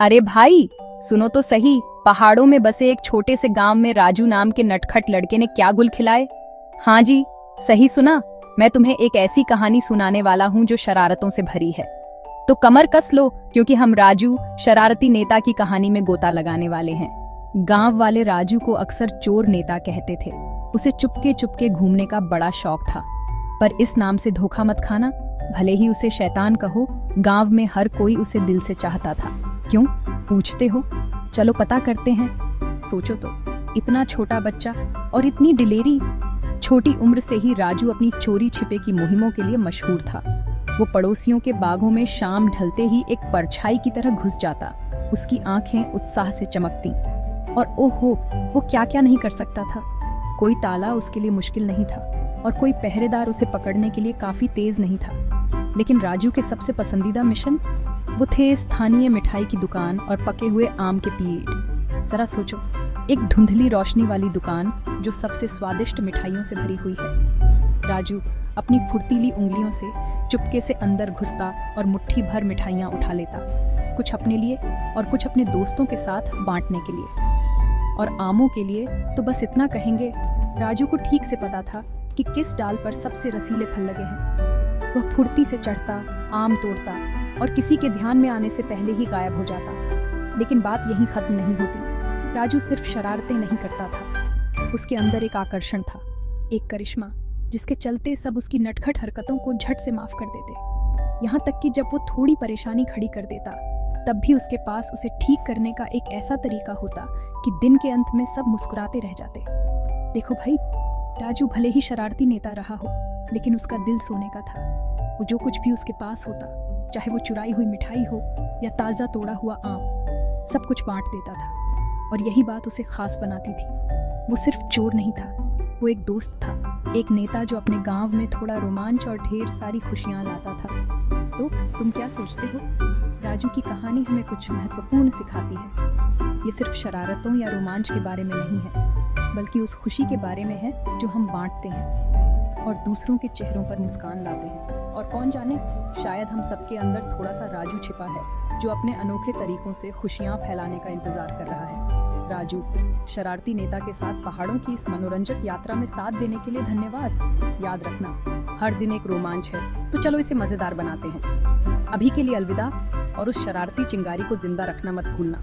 अरे भाई, सुनो तो सही। पहाड़ों में बसे एक छोटे से गांव में राजू नाम के नटखट लड़के ने क्या गुल खिलाए। हाँ जी, सही सुना। मैं तुम्हें एक ऐसी कहानी सुनाने वाला हूँ जो शरारतों से भरी है। तो कमर कस लो, क्योंकि हम राजू शरारती नेता की कहानी में गोता लगाने वाले हैं। गांव वाले राजू को अक्सर चोर नेता कहते थे। उसे चुपके चुपके घूमने का बड़ा शौक था। पर इस नाम से धोखा मत खाना। भले ही उसे शैतान कहो, गांव में हर कोई उसे दिल से चाहता था। क्यों पूछते हो? चलो पता करते हैं। सोचो तो, इतना छोटा बच्चा और इतनी दिलेरी। छोटी उम्र से ही राजू अपनी चोरी छिपे की मुहिमों के लिए मशहूर था। वो पड़ोसियों के बागों में शाम ढलते ही एक परछाई की तरह घुस जाता। उसकी आंखें उत्साह से चमकती और ओहो, वो क्या क्या नहीं कर सकता था। कोई ताला उसके लिए मुश्किल नहीं था और कोई पहरेदार उसे पकड़ने के लिए काफी तेज नहीं था। लेकिन राजू के सबसे पसंदीदा मिशन वो थे स्थानीय मिठाई की दुकान और पके हुए आम के पेड़। जरा सोचो, एक धुंधली रोशनी वाली दुकान जो सबसे स्वादिष्ट मिठाइयों से भरी हुई है। राजू अपनी फुर्तीली उंगलियों से चुपके से अंदर घुसता और मुट्ठी भर मिठाइयाँ उठा लेता, कुछ अपने लिए और कुछ अपने दोस्तों के साथ बांटने के लिए। और आमों के लिए तो बस इतना कहेंगे, राजू को ठीक से पता था कि किस डाल पर सबसे रसीले फल लगे हैं। वह फुर्ती से चढ़ता, आम तोड़ता और किसी के ध्यान में आने से पहले ही गायब हो जाता। लेकिन बात यहीं खत्म नहीं होती। राजू सिर्फ शरारतें नहीं करता था, उसके अंदर एक आकर्षण था, एक करिश्मा, जिसके चलते सब उसकी नटखट हरकतों को झट से माफ कर देते। यहाँ तक कि जब वो थोड़ी परेशानी खड़ी कर देता, तब भी उसके पास उसे ठीक करने का एक ऐसा तरीका होता कि दिन के अंत में सब मुस्कुराते रह जाते। देखो भाई, राजू भले ही शरारती नेता रहा हो, लेकिन उसका दिल सोने का था। वो जो कुछ भी उसके पास होता, चाहे वो चुराई हुई मिठाई हो या ताज़ा तोड़ा हुआ आम, सब कुछ बांट देता था। और यही बात उसे खास बनाती थी। वो सिर्फ चोर नहीं था, वो एक दोस्त था, एक नेता जो अपने गांव में थोड़ा रोमांच और ढेर सारी खुशियां लाता था। तो तुम क्या सोचते हो? राजू की कहानी हमें कुछ महत्वपूर्ण सिखाती है। ये सिर्फ शरारतों या रोमांच के बारे में नहीं है, बल्कि उस खुशी के बारे में है जो हम बांटते हैं और दूसरों के चेहरों पर मुस्कान लाते हैं। और कौन जाने, शायद हम सबके अंदर थोड़ा सा राजू छिपा है, जो अपने अनोखे तरीकों से खुशियां फैलाने का इंतजार कर रहा है। राजू, शरारती नेता के साथ पहाड़ों की इस मनोरंजक यात्रा में साथ देने के लिए धन्यवाद। याद रखना, हर दिन एक रोमांच है, तो चलो इसे मजेदार बनाते हैं। अभी के लिए अलविदा, और उस शरारती चिंगारी को जिंदा रखना मत भूलना।